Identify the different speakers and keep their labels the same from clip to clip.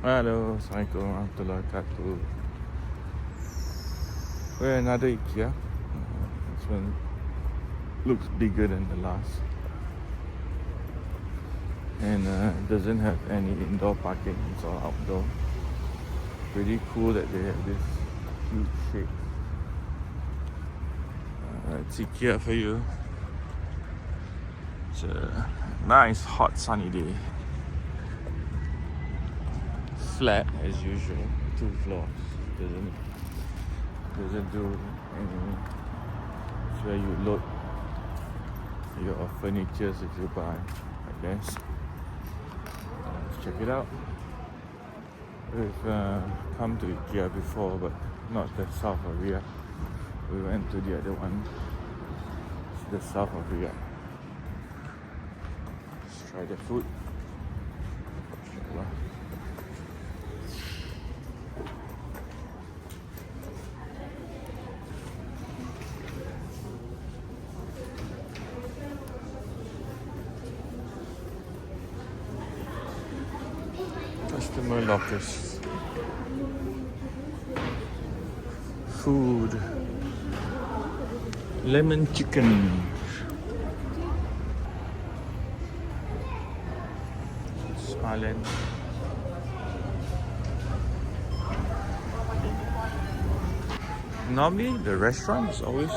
Speaker 1: Hello, Assalamualaikum warahmatullahi wabarakatuh. We're another Ikea. This one looks bigger than the last. And doesn't have any indoor parking, it's all outdoor. Pretty cool that they have this huge shade. It's Ikea for you. It's a nice hot sunny day. Flat as usual, 2 floors. Doesn't do any. It's where you load your furniture if you buy, I guess. Let's check it out. We've come to Ikea before, but not the south of Riyadh. We went to the other one. It's the south of Riyadh. Let's try the food. Customer lockers. Food. Lemon chicken. Smiling. Normally the restaurant is always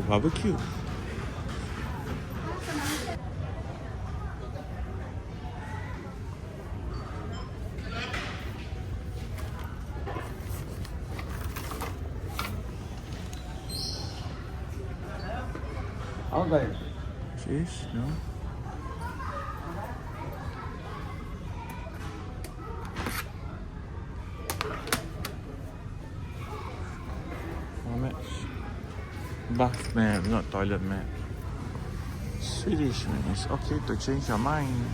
Speaker 1: barbecue.
Speaker 2: Okay.
Speaker 1: Cheese, no? Formats. Bath mat, not toilet mat. Swedish man, it's okay to change your mind.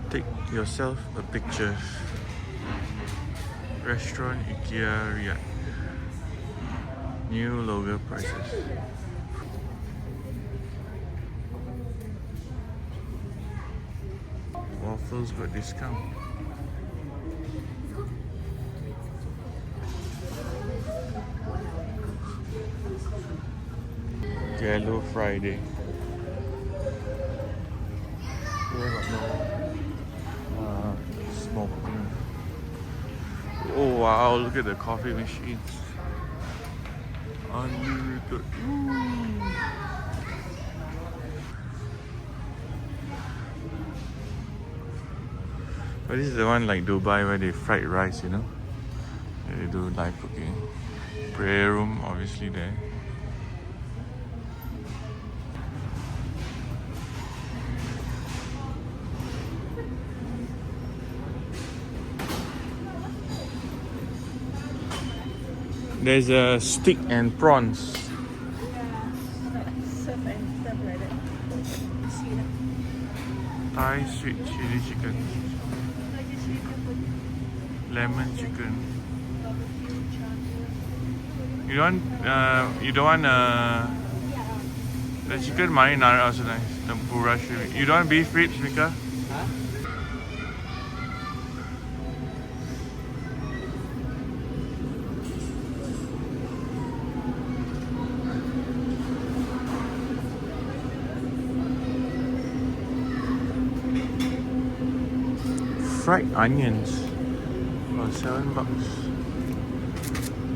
Speaker 1: Take yourself a picture. Restaurant Ikea Riyadh. New logo prices. Waffles got discount. Yellow Friday. Here got no smoking. Oh wow, look at the coffee machines. Unlimited. But this is the one like Dubai where they fried rice, you know? They do live cooking. Prayer room obviously there. There's a steak and prawns.
Speaker 3: Surf and stuff like that. See that?
Speaker 1: Thai sweet chili chicken. Lemon chicken. You don't want the chicken marinara also nice. Tempura shrimp. You don't want beef ribs, Mika? Fried onions for $7.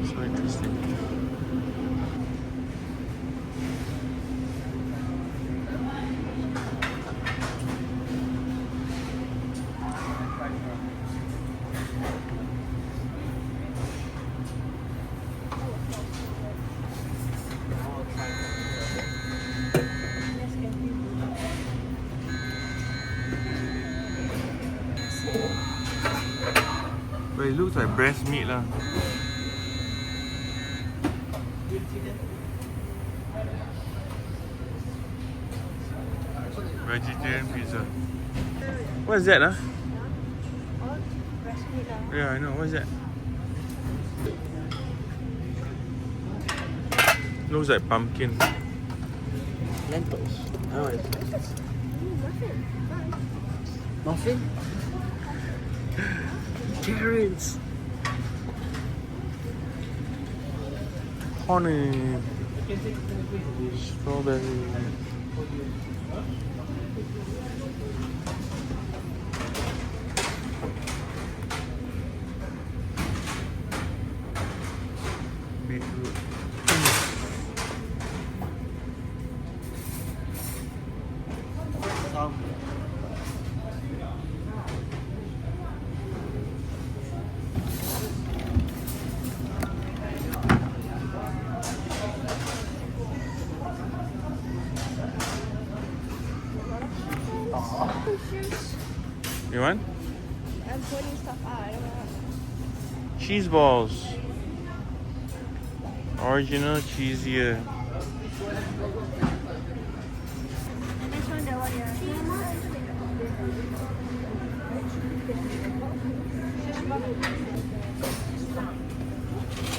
Speaker 1: So interesting. But it looks like breast meat lah. Vegetarian pizza. What's that
Speaker 3: All breast meat lah.
Speaker 1: Yeah, I know. What's that? Looks like pumpkin.
Speaker 2: Lentils. Oh, it's
Speaker 3: Muffin. Fun.
Speaker 2: Muffin? Carrots!
Speaker 1: Honey. Strawberry. Beetroot.
Speaker 2: Some.
Speaker 1: You want?
Speaker 3: I'm putting stuff out. I don't want.
Speaker 1: Cheese balls. Original cheesier.
Speaker 3: This one, that one, yeah.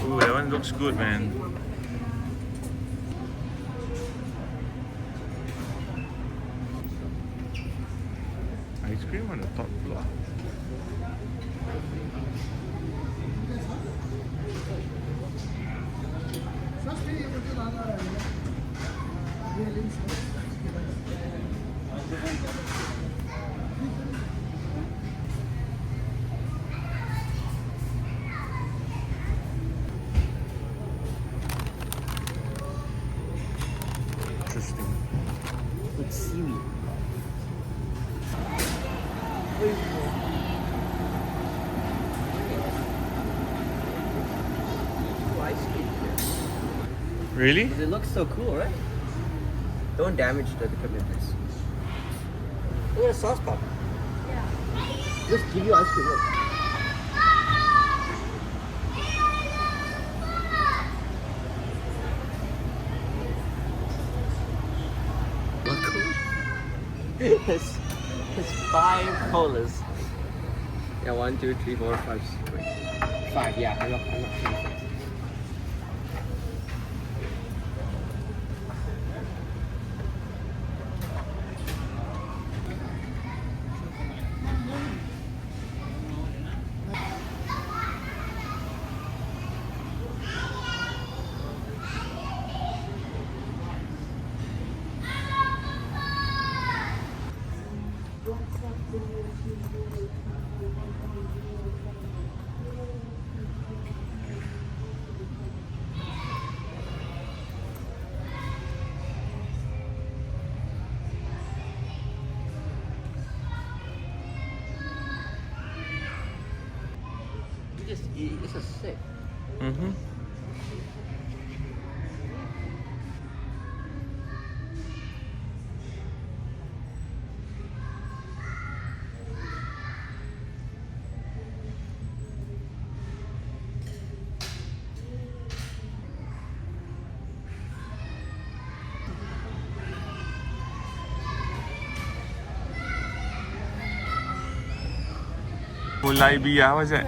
Speaker 1: Ooh, that one looks good, man. Ice cream on the top floor. Interesting.
Speaker 2: With seaweed. Ice cream here.
Speaker 1: Really?
Speaker 2: Because it looks so cool, right? Don't damage the equipment, please. Look at the sauce pop.
Speaker 3: Yeah.
Speaker 2: Just give you ice cream. Look. It's 5 colas. Yeah, 1, 2, 3, 4, 5, 6, wait. 5, yeah. I'm not sure. It's a sick.
Speaker 1: Mm-hmm. Mulai bia, what's that?